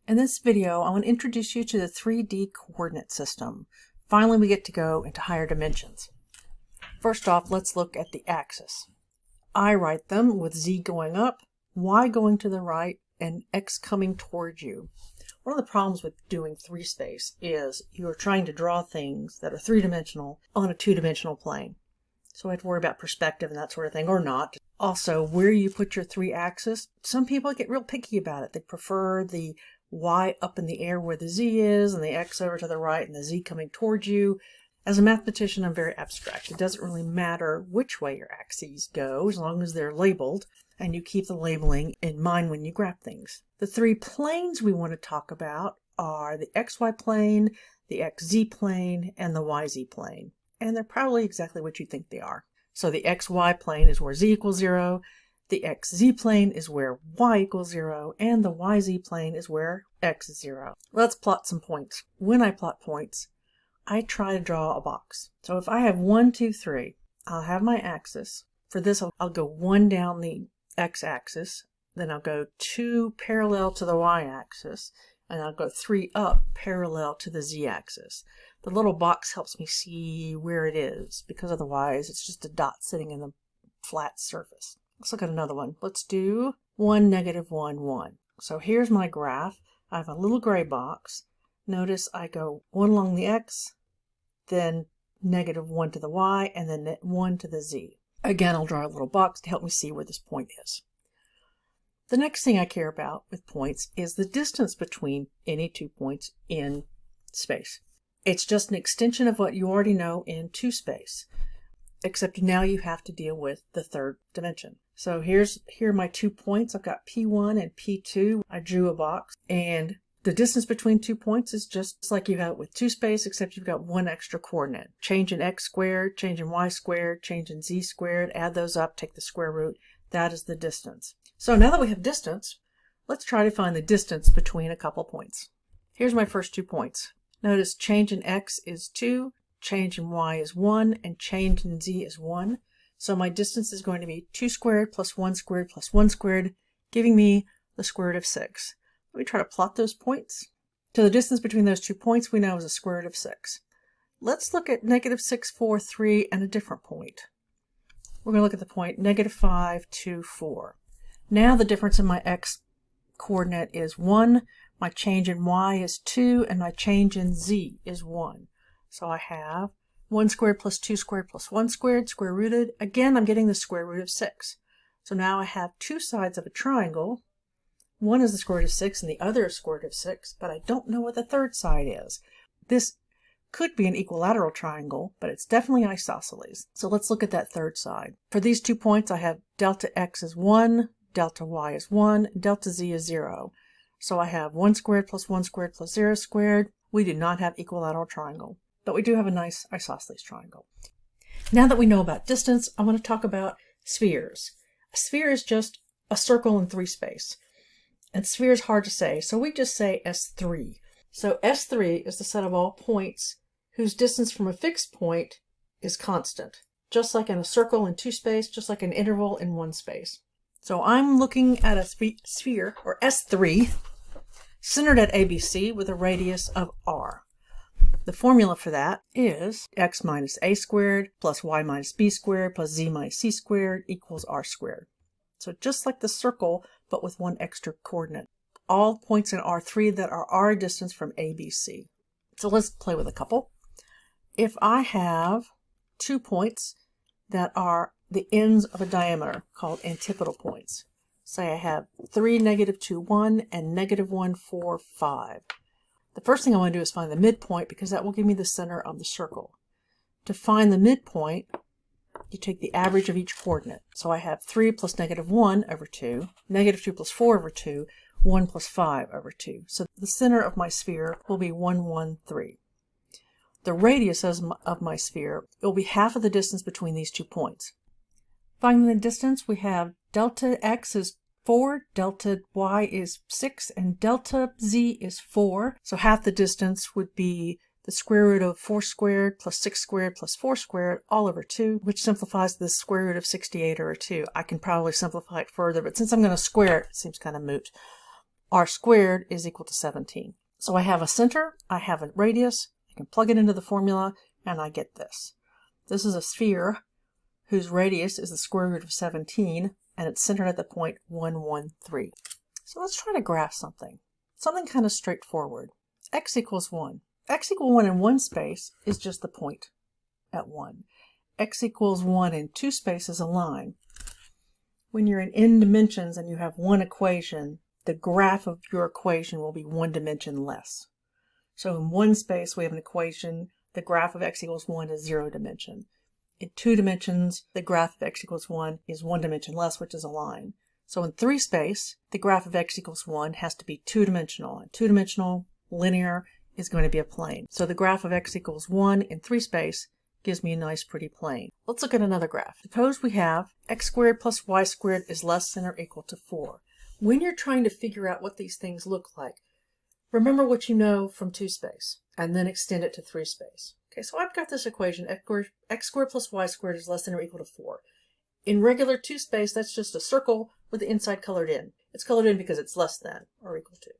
In this video, I want to introduce you to the 3D coordinate system. Finally, we get to go into higher dimensions. First off, let's look at the axis. I write them with Z going up, Y going to the right, and X coming towards you. One of the problems with doing 3-space is you're trying to draw things that are three-dimensional on a two-dimensional plane. So I have to worry about perspective and that sort of thing, or not. Also, where you put your 3-axis, some people get real picky about it. They prefer the Y up in the air where the Z is, and the X over to the right, and the Z coming towards you. As a mathematician, I'm very abstract. It doesn't really matter which way your axes go, as long as they're labeled, and you keep the labeling in mind when you graph things. The 3 planes we want to talk about are the XY plane, the XZ plane, and the YZ plane. And they're probably exactly what you think they are. So the XY plane is where Z equals 0, the XZ plane is where Y equals 0, and the YZ plane is where X is 0. Let's plot some points. When I plot points, I try to draw a box. So if I have 1, 2, 3, I'll have my axis. For this, I'll go 1 down the X-axis, then I'll go 2 parallel to the Y-axis, and I'll go 3 up parallel to the Z-axis. The little box helps me see where it is, because otherwise it's just a dot sitting in the flat surface. Let's look at another one. Let's do 1, -1, 1. So here's my graph. I have a little gray box. Notice I go 1 along the X, then -1 to the Y, and then 1 to the Z. Again, I'll draw a little box to help me see where this point is. The next thing I care about with points is the distance between any 2 points in space. It's just an extension of what you already know in 2-space, except now you have to deal with the 3rd dimension. So here are my 2 points. I've got P1 and P2. I drew a box, and the distance between 2 points is just like you have it with 2-space, except you've got 1 extra coordinate. Change in X squared, change in Y squared, change in Z squared, add those up, take the square root. That is the distance. So now that we have distance, let's try to find the distance between a couple points. Here's my first 2 points. Notice change in X is 2, change in Y is 1, and change in Z is 1. So my distance is going to be 2 squared plus 1 squared plus 1 squared, giving me the square root of 6. Let me try to plot those points. So the distance between those 2 points we know is the square root of 6. Let's look at -6, 4, 3, and a different point. We're going to look at the point -5, 2, 4. Now the difference in my X coordinate is 1, my change in Y is 2, and my change in Z is 1. So I have 1 squared plus 2 squared plus 1 squared, square rooted. Again, I'm getting the square root of 6. So now I have 2 sides of a triangle. One is the square root of 6 and the other is square root of 6, but I don't know what the 3rd side is. This could be an equilateral triangle, but it's definitely isosceles. So let's look at that 3rd side. For these 2 points, I have delta X is 1, delta Y is 1, and delta Z is 0. So I have 1 squared plus 1 squared plus 0 squared. We do not have equilateral triangle, but we do have a nice isosceles triangle. Now that we know about distance, I want to talk about spheres. A sphere is just a circle in 3-space. And sphere is hard to say, so we just say S3. So S3 is the set of all points whose distance from a fixed point is constant, just like in a circle in 2-space, just like an interval in 1-space. So I'm looking at a sphere, or S3, centered at ABC with a radius of R. The formula for that is X minus A squared plus Y minus B squared plus Z minus C squared equals R squared. So just like the circle, but with 1 extra coordinate. All points in R3 that are R distance from ABC. So let's play with a couple. If I have 2 points that are the ends of a diameter called antipodal points. Say I have 3, -2, 1, and -1, 4, 5. The first thing I want to do is find the midpoint because that will give me the center of the circle. To find the midpoint, you take the average of each coordinate. So I have 3 plus -1 over 2, -2 plus 4 over 2, 1 plus 5 over 2. So the center of my sphere will be 1, 1, 3. The radius of my sphere will be half of the distance between these 2 points. Finding the distance, we have delta X is 4, delta Y is 6, and delta Z is 4. So half the distance would be the square root of 4 squared plus 6 squared plus 4 squared all over 2, which simplifies to the square root of 68 over 2. I can probably simplify it further, but since I'm going to square it, it seems kind of moot. r squared is equal to 17. So I have a center, I have a radius, I can plug it into the formula, and I get this. This is a sphere whose radius is the square root of 17, and it's centered at the point 1, 1, 3. So let's try to graph something kind of straightforward. X equals 1. X equals 1 in one space is just the point at 1. X equals 1 in two space is a line. When you're in n dimensions and you have one equation, the graph of your equation will be one dimension less. So in one space we have an equation, the graph of x equals 1 is 0 dimension. In 2 dimensions, the graph of x equals 1 is 1 dimension less, which is a line. So in 3 space, the graph of x equals 1 has to be 2-dimensional. And 2-dimensional, linear, is going to be a plane. So the graph of x equals 1 in 3 space gives me a nice pretty plane. Let's look at another graph. Suppose we have x squared plus y squared is less than or equal to 4. When you're trying to figure out what these things look like, remember what you know from 2 space, and then extend it to 3 space. Okay, so I've got this equation, x squared plus y squared is less than or equal to 4. In regular 2 space, that's just a circle with the inside colored in. It's colored in because it's less than or equal to.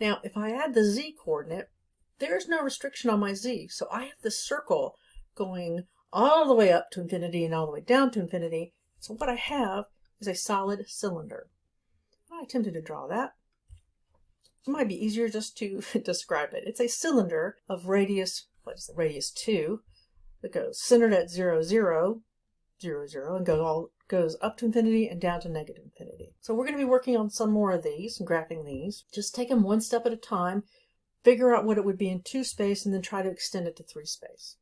Now, if I add the z coordinate, there's no restriction on my z, so I have this circle going all the way up to infinity and all the way down to infinity. So what I have is a solid cylinder. I attempted to draw that. It might be easier just to describe it. It's a cylinder of radius, what is the radius 2, that goes centered at 0, 0, 0, 0, and goes up to infinity and down to negative infinity. So we're going to be working on some more of these and graphing these. Just take them one step at a time, figure out what it would be in 2 space, and then try to extend it to 3 space.